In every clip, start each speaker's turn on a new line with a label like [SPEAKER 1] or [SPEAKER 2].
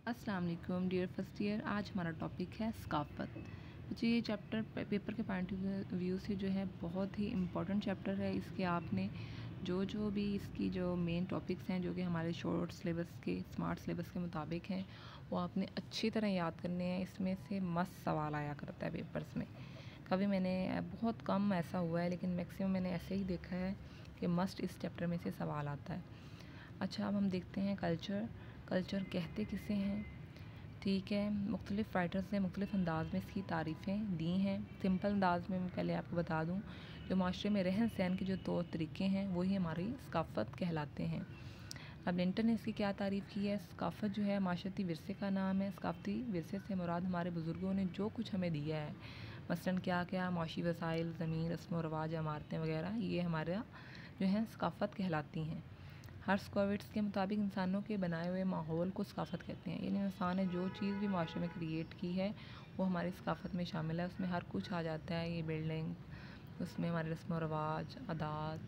[SPEAKER 1] अस्सलाम वालेकुम dear first year. आज हमारा टॉपिक है सकाफ़त। बच्चे ये चैप्टर पेपर के पॉइंट ऑफ व्यू से जो है बहुत ही इम्पोर्टेंट चैप्टर है। इसके आपने जो भी इसकी जो मेन टॉपिक्स हैं जो कि हमारे शॉर्ट सिलेबस के स्मार्ट सिलेबस के मुताबिक हैं वो आपने अच्छी तरह याद करने हैं। इसमें से मस्त सवाल आया करता है पेपर्स में। कभी मैंने बहुत कम ऐसा हुआ है लेकिन मैक्सिमम मैंने ऐसे ही देखा है कि मस्ट इस चैप्टर में से सवाल आता है। अच्छा, अब हम देखते हैं कल्चर कहते किसे हैं। ठीक है, मुख्तलिफ़ राइटर्स ने मुख्तलिफ़ अंदाज में इसकी तारीफ़ें दी हैं। सिंपल अंदाज में मैं पहले आपको बता दूं, जो माशरे में रहन सहन के जो तौर तरीक़े हैं वही हमारी सकाफ़त कहलाते हैं। अब लिंटन ने इसकी क्या तारीफ़ की है। सकाफ़त जो है माशरती विरसे का नाम है। सकाफ़ती विरसे से मुराद हमारे बुज़ुर्गों ने जो कुछ हमें दिया है, मसलन क्या क्या माशी वसाइल, ज़मीन, रस्म व रवाज, इमारतें वगैरह, ये हमारा जो है सकाफ़त कहलाती हैं। हर्स्कोविट्ज़ के मुताबिक इंसानों के बनाए हुए माहौल को सकाफ़त कहते हैं। यानी इंसान ने जो चीज़ भी माशरे में क्रिएट की है वो हमारी सकाफ़त में शामिल है। उसमें हर कुछ आ जाता है, ये बिल्डिंग, उसमें हमारे रस्म व रवाज, आदात,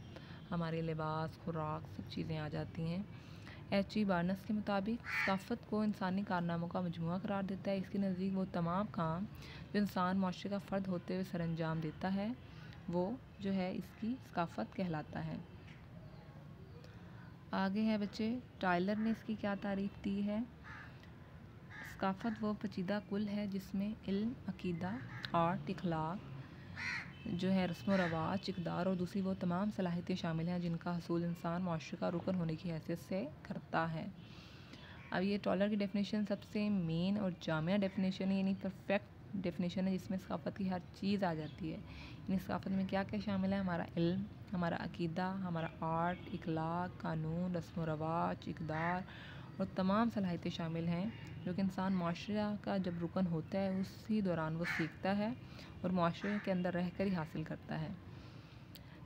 [SPEAKER 1] हमारे लिबास, खुराक, सब चीज़ें आ जाती हैं। H.G. बार्नस के मुताबिक सकाफ़त को इंसानी कारनामों का मजमूआ करार देता है। इसके नज़दीक वो तमाम काम जो इंसान माशरे का फ़र्द होते हुए सर अंजाम देता है वो जो है इसकी सकाफ़त कहलाता है। आगे है बच्चे, टाइलर ने इसकी क्या तारीफ़ दी है। सकाफ़त वो पेचीदा कुल है जिसमें इल्म, अकीदा, आर्ट, इखलाक जो है, रस्म व रवाज, इक़दार और दूसरी वो तमाम सलाहियतें शामिल हैं जिनका हसूल इंसान माशरे का रुकन होने की हैसियत से करता है। अब ये टॉलर की डेफिनेशन सबसे मेन और जामिया डेफिनेशन है, यानी परफेक्ट डेफिनेशन है जिसमें सकाफ़त की हर चीज़ आ जाती है। यानी सकाफ़त में क्या क्या शामिल है, हमारा इल्म, हमारा अकीदा, हमारा आर्ट, इखलाक, कानून, रस्म व रवाज, इक़दार और तमाम सलाहियतें शामिल हैं जो कि इंसान माशरा का जब रुकन होता है उसी दौरान वो सीखता है और माशरे के अंदर रह कर ही हासिल करता है।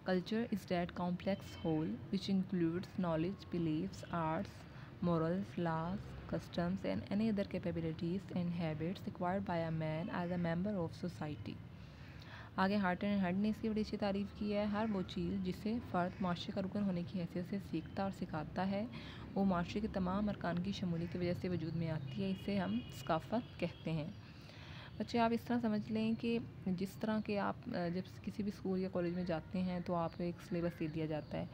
[SPEAKER 1] Culture is that complex whole which includes knowledge, beliefs, arts, morals, laws, customs and any other capabilities and habits acquired by a man as a member of society। आगे हार्ट एंड हेड ने इसकी बड़ी अच्छी तारीफ़ की है। हर वो चीज़ जिसे फ़र्द माशरे का रुकन होने की हैसियत से सीखता और सिखाता है वो माशरे के तमाम अरकान की शमूलियत की वजह से वजूद में आती है। इसे हम सकाफ़त कहते हैं। बच्चे आप इस तरह समझ लें कि जिस तरह के आप जब किसी भी स्कूल या कॉलेज में जाते हैं तो आपको एक सिलेबस दे दिया जाता है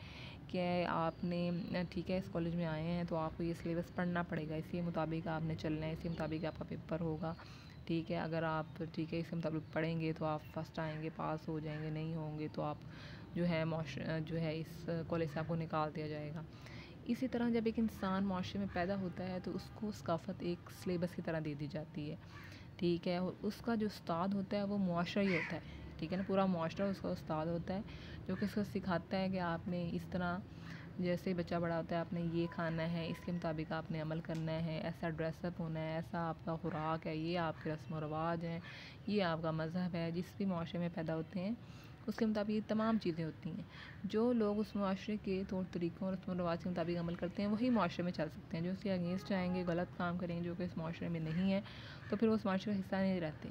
[SPEAKER 1] कि आपने ठीक है इस कॉलेज में आए हैं तो आपको ये सिलेबस पढ़ना पड़ेगा, इसी मुताबिक आपने चलना है, इसी मुताबिक आपका पेपर होगा। ठीक है, अगर आप ठीक है इसके मुताबिक पढ़ेंगे तो आप फर्स्ट आएंगे, पास हो जाएंगे, नहीं होंगे तो आप जो है इस कॉलेज से आपको निकाल दिया जाएगा। इसी तरह जब एक इंसान माशरे में पैदा होता है तो उसको सकाफ़त एक सिलेबस की तरह दे दी जाती है। ठीक है, और उसका जो उस्ताद होता है वो मुआशरा ही होता है। ठीक है ना, पूरा मुआशरा उसका उस्ताद होता है जो कि उसको सिखाता है कि आपने इस तरह, जैसे बच्चा बड़ा होता है, आपने ये खाना है, इसके मुताबिक आपने अमल करना है, ऐसा ड्रेसअप होना है, ऐसा आपका खुराक है, ये आपके रस्म व रवाज हैं, ये आपका मज़हब है। जिस भी मुआशरे में पैदा होते हैं उसके मुताबिक ये तमाम चीज़ें होती हैं। जो लोग उस मुआशरे के तौर तरीक़ों और रस्म व रवाज के मुताबिक अमल करते हैं वही मुआशरे में चल सकते हैं। जो उसके अगेंस्ट जाएंगे, गलत काम करेंगे, जो कि इस मुआशरे में नहीं है, तो फिर वो उस मुआशरे का हिस्सा नहीं रहते।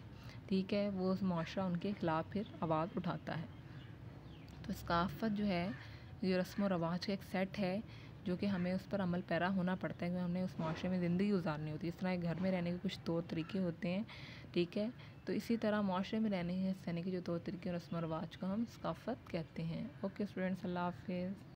[SPEAKER 1] ठीक है, वो उस मुआशरा उनके ख़िलाफ़ फिर आवाज़ उठाता है। तो सकाफ़त जो है, ये रस्म व रवाज का एक सेट है जो कि हमें उस पर अमल पैरा होना पड़ता है क्योंकि हमने उस माशरे में ज़िंदगी गुजारनी होती है। इस तरह एक घर में रहने के कुछ तौर तरीके होते हैं। ठीक है, तो इसी तरह माशरे में रहने के जो तौर तरीके और रस्म व रवाज को हम सकाफ़त कहते हैं। ओके स्टूडेंट्स, अल्लाह हाफ़िज़।